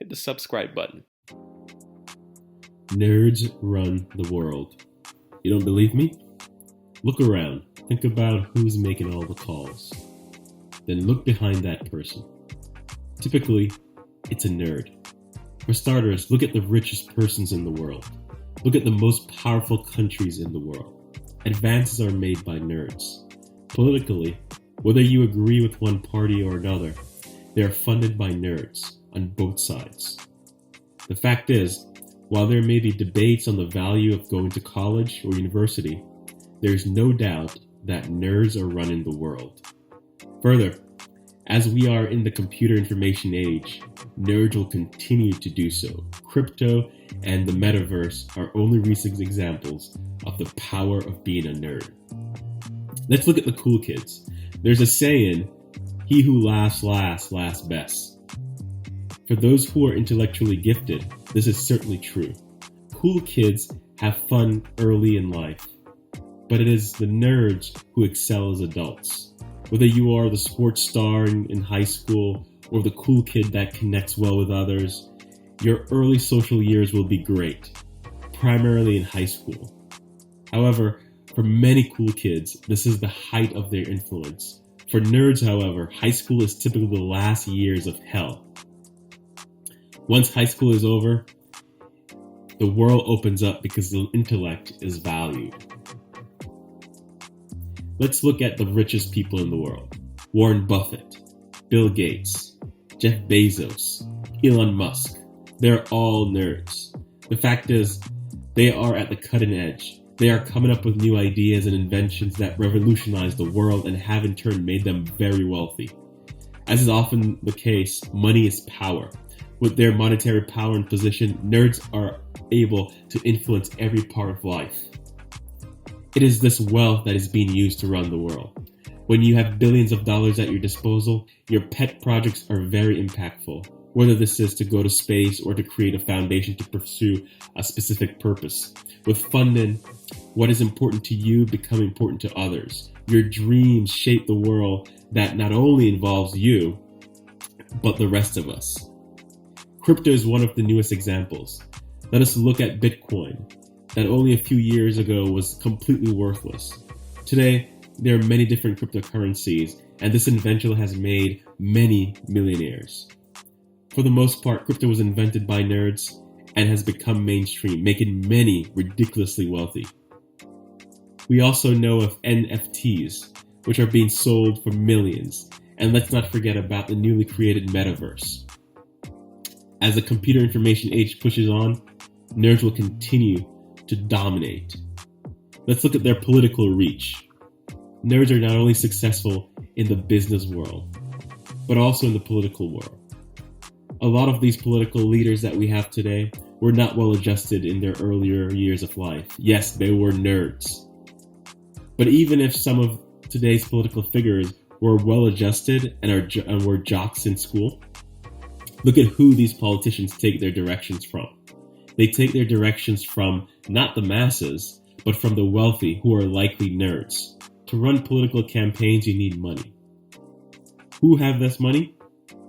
hit the subscribe button. Nerds run the world. You don't believe me? Look around. Think about who's making all the calls. Then look behind that person. Typically, it's a nerd. For starters, look at the richest persons in the world. Look at the most powerful countries in the world. Advances are made by nerds. Politically, whether you agree with one party or another, they are funded by nerds on both sides. The fact is, while there may be debates on the value of going to college or university, there is no doubt that nerds are running the world. Further, as we are in the computer information age, nerds will continue to do so. Crypto and the metaverse are only recent examples of the power of being a nerd. Let's look at the cool kids. There's a saying, he who laughs last, laughs best. For those who are intellectually gifted, this is certainly true. Cool kids have fun early in life, but it is the nerds who excel as adults. Whether you are the sports star in high school or the cool kid that connects well with others, your early social years will be great, primarily in high school. However, for many cool kids, this is the height of their influence. For nerds, however, high school is typically the last years of hell. Once high school is over, the world opens up because the intellect is valued. Let's look at the richest people in the world. Warren Buffett, Bill Gates, Jeff Bezos, Elon Musk. They're all nerds. The fact is, they are at the cutting edge. They are coming up with new ideas and inventions that revolutionize the world and have in turn made them very wealthy. As is often the case, money is power. With their monetary power and position, nerds are able to influence every part of life. It is this wealth that is being used to run the world. When you have billions of dollars at your disposal, your pet projects are very impactful, whether this is to go to space or to create a foundation to pursue a specific purpose. With funding, what is important to you become important to others. Your dreams shape the world that not only involves you, but the rest of us. Crypto is one of the newest examples. Let us look at Bitcoin, that only a few years ago was completely worthless. Today, there are many different cryptocurrencies, and this invention has made many millionaires. For the most part, crypto was invented by nerds and has become mainstream, making many ridiculously wealthy. We also know of NFTs, which are being sold for millions, and let's not forget about the newly created metaverse. As the computer information age pushes on, nerds will continue to dominate. Let's look at their political reach. Nerds are not only successful in the business world, but also in the political world. A lot of these political leaders that we have today were not well adjusted in their earlier years of life. Yes, they were nerds. But even if some of today's political figures were well adjusted and were jocks in school, look at who these politicians take their directions from. They take their directions from not the masses, but from the wealthy who are likely nerds. To run political campaigns, you need money. Who have this money?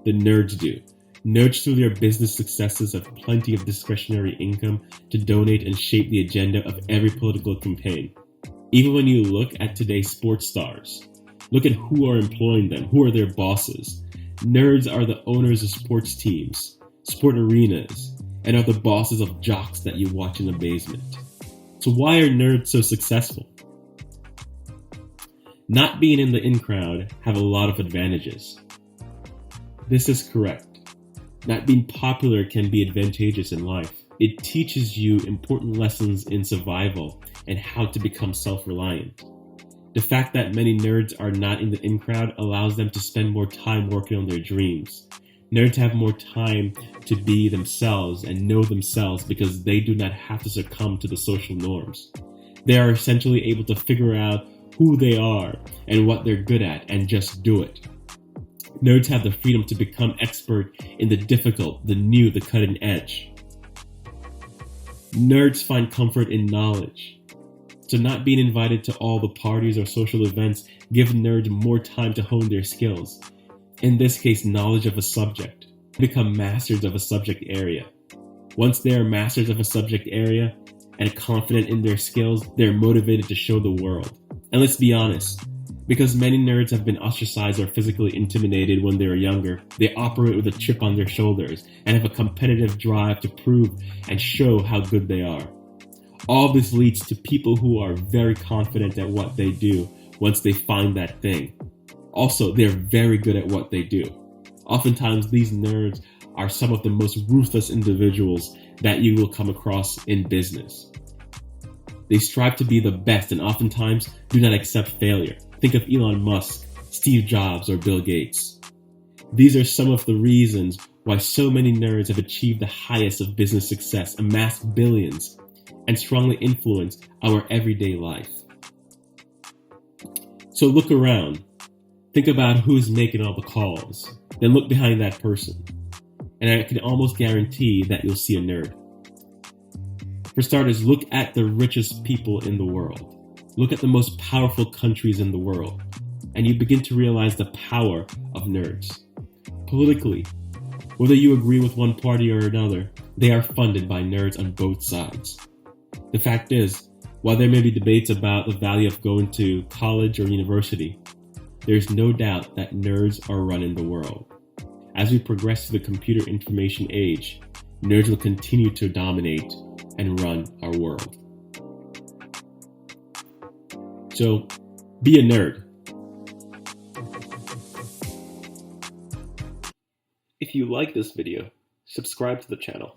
The nerds do. Nerds through their business successes have plenty of discretionary income to donate and shape the agenda of every political campaign. Even when you look at today's sports stars, look at who are employing them, who are their bosses. Nerds are the owners of sports teams, sport arenas, and are the bosses of jocks that you watch in the basement. So why are nerds so successful? Not being in the in crowd have a lot of advantages. This is correct. Not being popular can be advantageous in life. It teaches you important lessons in survival and how to become self-reliant. The fact that many nerds are not in the in crowd allows them to spend more time working on their dreams. Nerds have more time to be themselves and know themselves because they do not have to succumb to the social norms. They are essentially able to figure out who they are and what they're good at and just do it. Nerds have the freedom to become expert in the difficult, the new, the cutting edge. Nerds find comfort in knowledge. So not being invited to all the parties or social events give nerds more time to hone their skills. In this case, knowledge of a subject. become masters of a subject area. Once they are masters of a subject area and confident in their skills, they're motivated to show the world. And let's be honest, because many nerds have been ostracized or physically intimidated when they were younger, they operate with a chip on their shoulders and have a competitive drive to prove and show how good they are. All this leads to people who are very confident at what they do once they find that thing. Also, they're very good at what they do. Oftentimes, these nerds are some of the most ruthless individuals that you will come across in business. They strive to be the best and oftentimes do not accept failure. Think of Elon Musk, Steve Jobs, or Bill Gates. These are some of the reasons why so many nerds have achieved the highest of business success, amassed billions, and strongly influenced our everyday life. So look around. Think about who's making all the calls. Then look behind that person. And I can almost guarantee that you'll see a nerd. For starters, look at the richest people in the world. Look at the most powerful countries in the world. And you begin to realize the power of nerds. Politically, whether you agree with one party or another, they are funded by nerds on both sides. The fact is, while there may be debates about the value of going to college or university, there is no doubt that nerds are running the world. As we progress to the computer information age, nerds will continue to dominate and run our world. So, be a nerd. If you like this video, subscribe to the channel.